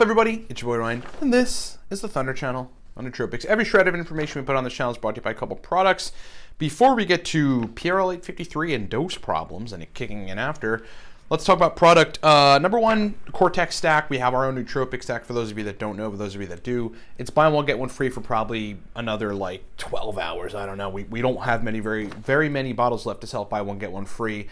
everybody? It's your boy Ryan, and this is the Thunder Channel on Nootropics. Every shred of information we put on this channel is brought to you by a couple products. Before we get to PRL 853 and dose problems and it kicking in after, let's talk about product. Number one, Cortex stack. We have our own nootropic stack for those of you that don't know, for those of you that do. It's buy one, get one free for probably another like 12 hours. I don't know. We don't have very many bottles left to sell. Buy one, get one free.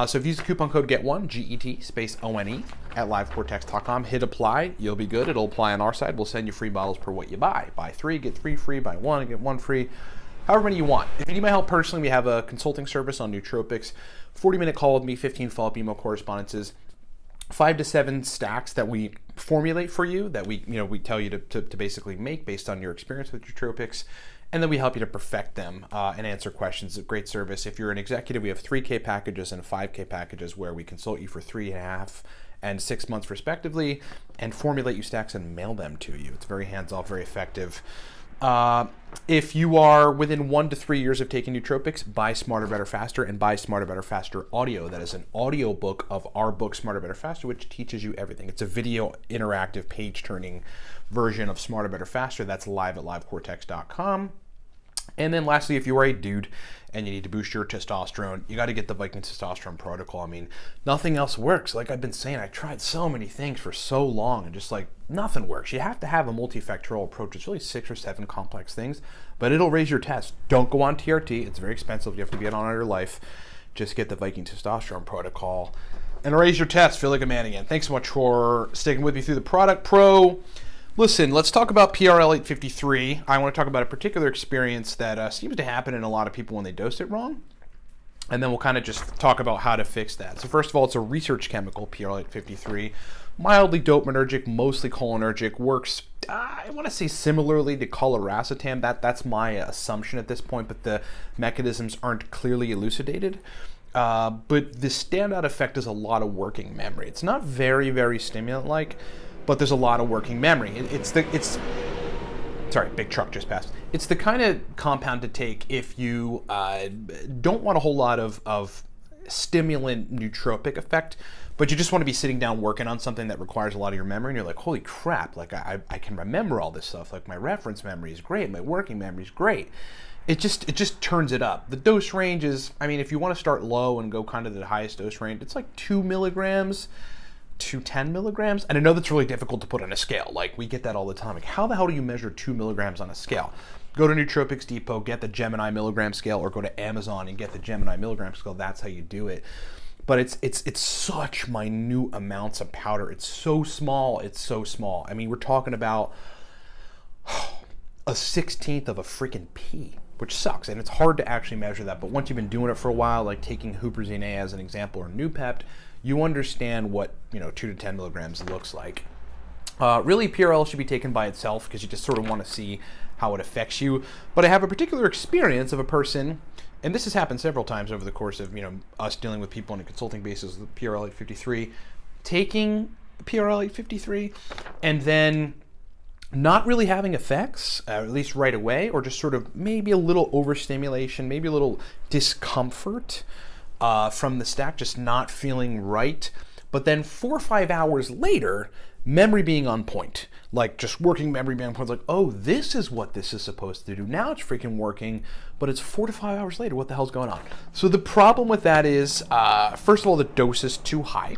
So if you use the coupon code GET1, G-E-T, space O-N-E, at LiveCortexcom, hit apply, you'll be good. It'll apply on our side. We'll send you free bottles per what you buy. Buy three, get three free. Buy one, get one free. However many you want. If you need my help personally, we have a consulting service on Nootropics. 40-minute call with me, 15 follow-up email correspondences, 5 to 7 stacks that we formulate for you, that we tell you to basically make based on your experience with Nootropics. And then we help you to perfect them and answer questions. It's a great service. If you're an executive, we have 3K packages and 5K packages where we consult you for 3.5 and 6 months respectively and formulate you stacks and mail them to you. It's very hands-off, very effective. If you are within 1 to 3 years of taking Nootropics, buy Smarter, Better, Faster and buy Smarter, Better, Faster audio. That is an audio book of our book, Smarter, Better, Faster, which teaches you everything. It's a video interactive page-turning version of Smarter, Better, Faster. That's live at livecortex.com. And then lastly, if you are a dude and you need to boost your testosterone, you got to get the Viking Testosterone protocol. I mean, nothing else works. Like I've been saying, I tried so many things for so long and just like nothing works. You have to have a multifactorial approach. It's really 6 or 7 complex things, but it'll raise your test. Don't go on TRT. It's very expensive. You have to be on all your life. Just get the Viking Testosterone protocol and raise your test. Feel like a man again. Thanks so much for sticking with me through the product pro. Listen, let's talk about PRL 853. I want to talk about a particular experience that seems to happen in a lot of people when they dose it wrong. And then we'll kind of just talk about how to fix that. So first of all, it's a research chemical, PRL 853. Mildly dopaminergic, mostly cholinergic, works, I want to say similarly to coliracetam. That's my assumption at this point, but the mechanisms aren't clearly elucidated. But the standout effect is a lot of working memory. It's not very, very stimulant-like, but there's a lot of working memory. Sorry, big truck just passed. It's the kind of compound to take if you don't want a whole lot of stimulant nootropic effect, but you just want to be sitting down working on something that requires a lot of your memory, and you're like, holy crap, like I can remember all this stuff. Like my reference memory is great, my working memory is great. It just turns it up. The dose range is, I mean, if you want to start low and go kind of the highest dose range, it's like 2 milligrams to 10 milligrams. And I know that's really difficult to put on a scale. Like we get that all the time. Like how the hell do you measure 2 milligrams on a scale? Go to Nootropics Depot, get the Gemini milligram scale, or go to Amazon and get the Gemini milligram scale. That's how you do it. But it's such minute amounts of powder. It's so small. It's so small. I mean, we're talking about a 16th of a freaking pea, which sucks. And it's hard to actually measure that. But once you've been doing it for a while, like taking Huperzine A as an example, or Noopept, you understand what 2 to 10 milligrams looks like. Really, PRL should be taken by itself because you just sort of want to see how it affects you. But I have a particular experience of a person, and this has happened several times over the course of us dealing with people on a consulting basis with PRL 853, taking PRL 853 and then not really having effects, at least right away, or just sort of maybe a little overstimulation, maybe a little discomfort from the stack, just not feeling right. But then 4 or 5 hours later, memory being on point, like just working memory being on point, like, oh, this is what this is supposed to do. Now it's freaking working, but it's 4 to 5 hours later. What the hell's going on? So the problem with that is, first of all, the dose is too high.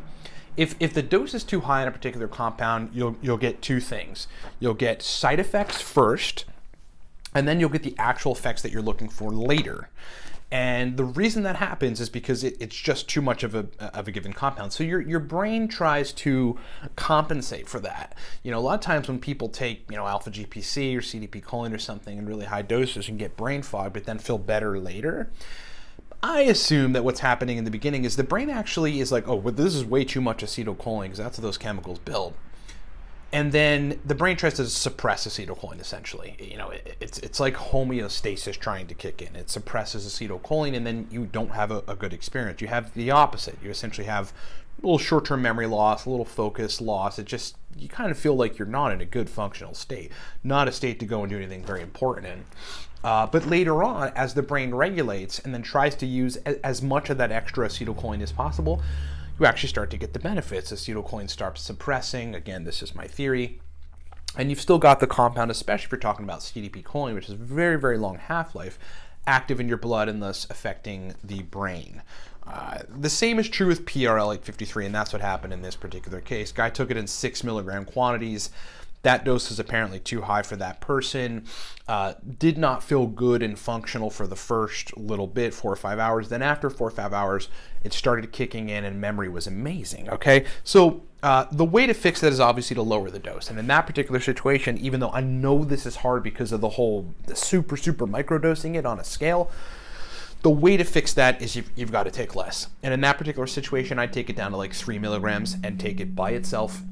If the dose is too high in a particular compound, you'll get 2 things. You'll get side effects first, and then you'll get the actual effects that you're looking for later. And the reason that happens is because it's just too much of a given compound. So your brain tries to compensate for that. A lot of times when people take alpha GPC or CDP choline or something in really high doses and get brain fog, but then feel better later, I assume that what's happening in the beginning is the brain actually is like, oh, well, this is way too much acetylcholine because that's what those chemicals build. And then the brain tries to suppress acetylcholine, essentially. It's like homeostasis trying to kick in. It suppresses acetylcholine, and then you don't have a good experience. You have the opposite. You essentially have a little short-term memory loss, a little focus loss. You kind of feel like you're not in a good functional state, not a state to go and do anything very important in. But later on, as the brain regulates and then tries to use as much of that extra acetylcholine as possible, you actually start to get the benefits. Acetylcholine starts suppressing. Again, this is my theory. And you've still got the compound, especially if you're talking about CDP choline, which is a very, very long half-life, active in your blood and thus affecting the brain. The same is true with PRL 853, and that's what happened in this particular case. Guy took it in 6 milligram quantities. That dose is apparently too high for that person. Did not feel good and functional for the first little bit, 4 or 5 hours. Then after 4 or 5 hours, it started kicking in and memory was amazing, okay? So the way to fix that is obviously to lower the dose. And in that particular situation, even though I know this is hard because of the super, super microdosing it on a scale, the way to fix that is you've got to take less. And in that particular situation, I'd take it down to like 3 milligrams and take it by itself,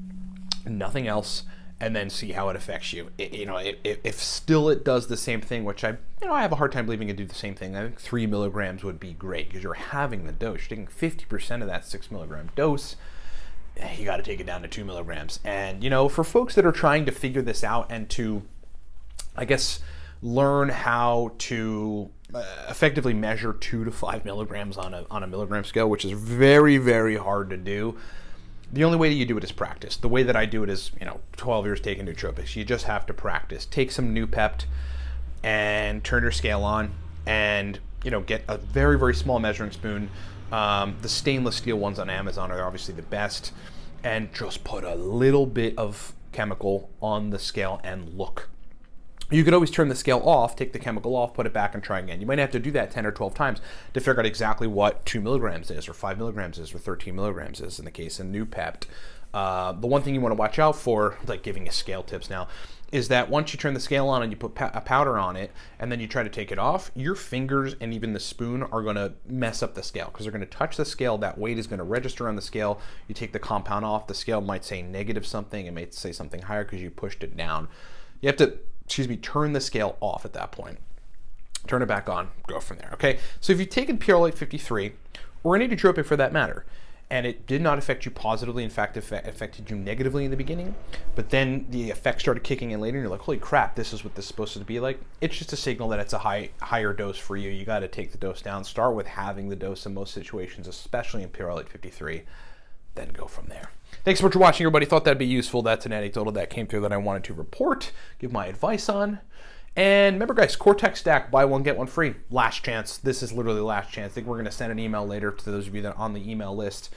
nothing else, and then see how it affects you. If still it does the same thing, which I have a hard time believing it do the same thing. I think 3 milligrams would be great because you're having the dose. You're taking 50% of that 6 milligram dose. You got to take it down to 2 milligrams. And for folks that are trying to figure this out and to, I guess, learn how to effectively measure 2 to 5 milligrams on a milligram scale, which is very, very hard to do. The only way that you do it is practice. The way that I do it is, 12 years taking nootropics. You just have to practice. Take some Noopept and turn your scale on and, get a very, very small measuring spoon. The stainless steel ones on Amazon are obviously the best. And just put a little bit of chemical on the scale and look. You could always turn the scale off, take the chemical off, put it back, and try again. You might have to do that 10 or 12 times to figure out exactly what 2 milligrams is, or 5 milligrams is, or 13 milligrams is in the case of Noopept. The one thing you want to watch out for, like giving you scale tips now, is that once you turn the scale on and you put a powder on it, and then you try to take it off, your fingers and even the spoon are going to mess up the scale because they're going to touch the scale. That weight is going to register on the scale. You take the compound off, the scale might say negative something. It might say something higher because you pushed it down. You have to turn the scale off at that point. Turn it back on, go from there, okay? So if you've taken PRL 853, or any nootropic for that matter, and it did not affect you positively, in fact, affected you negatively in the beginning, but then the effects started kicking in later, and you're like, holy crap, this is what this is supposed to be like, it's just a signal that it's a higher dose for you. You gotta take the dose down. Start with having the dose in most situations, especially in PRL 853, then go from there. Thanks so much for watching, everybody. Thought that'd be useful. That's an anecdotal that came through that I wanted to report, give my advice on. And remember, guys, Cortex Stack, buy one, get one free. Last chance. This is literally last chance. I think we're going to send an email later to those of you that are on the email list.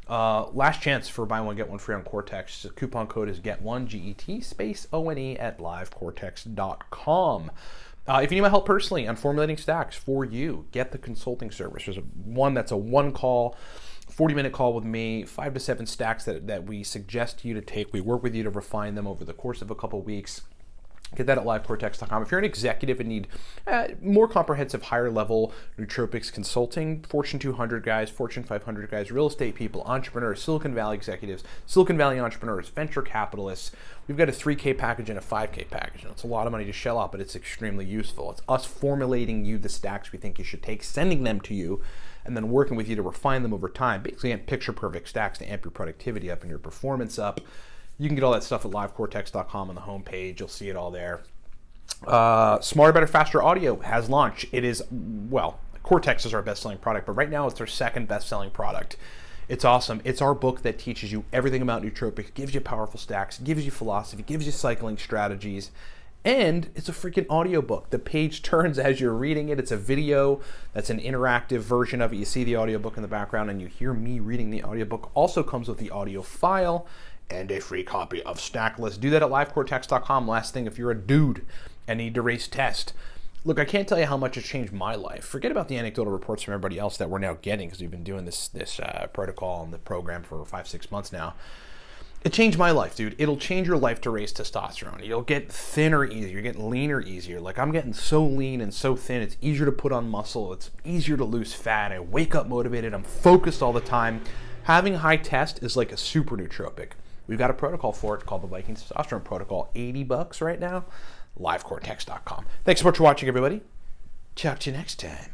Last chance for buy one, get one free on Cortex. The coupon code is GET1, GET, space ONE at LiveCortexcom. If you need my help personally on formulating stacks for you, get the consulting service. There's one that's a one-call, 40-minute call with me, 5 to 7 stacks that we suggest you to take. We work with you to refine them over the course of a couple weeks. Get that at LiveCortexcom. If you're an executive and need more comprehensive, higher-level nootropics consulting, Fortune 200 guys, Fortune 500 guys, real estate people, entrepreneurs, Silicon Valley executives, Silicon Valley entrepreneurs, venture capitalists, we've got a 3K package and a 5K package. And it's a lot of money to shell out, but it's extremely useful. It's us formulating you the stacks we think you should take, sending them to you, and then working with you to refine them over time. Basically, picture-perfect stacks to amp your productivity up and your performance up. You can get all that stuff at livecortex.com on the homepage. You'll see it all there. Smarter, Better, Faster Audio has launched. It is, well, Cortex is our best-selling product, but right now it's our second best-selling product. It's awesome. It's our book that teaches you everything about nootropics, gives you powerful stacks, gives you philosophy, gives you cycling strategies, and it's a freaking audiobook. The page turns as you're reading it. It's a video that's an interactive version of it. You see the audiobook in the background, and you hear me reading the audiobook. Also comes with the audio file and a free copy of Stacklist. Do that at livecortex.com. Last thing, if you're a dude and need to race test, look, I can't tell you how much it's changed my life. Forget about the anecdotal reports from everybody else that we're now getting because we've been doing this protocol and the program for 5-6 months now. It changed my life, dude. It'll change your life to raise testosterone. You'll get thinner easier. You'll get leaner easier. Like, I'm getting so lean and so thin. It's easier to put on muscle. It's easier to lose fat. I wake up motivated. I'm focused all the time. Having high test is like a super nootropic. We've got a protocol for it called the Viking Testosterone Protocol. $80 right now. LiveCortex.com. Thanks so much for watching, everybody. Talk to you next time.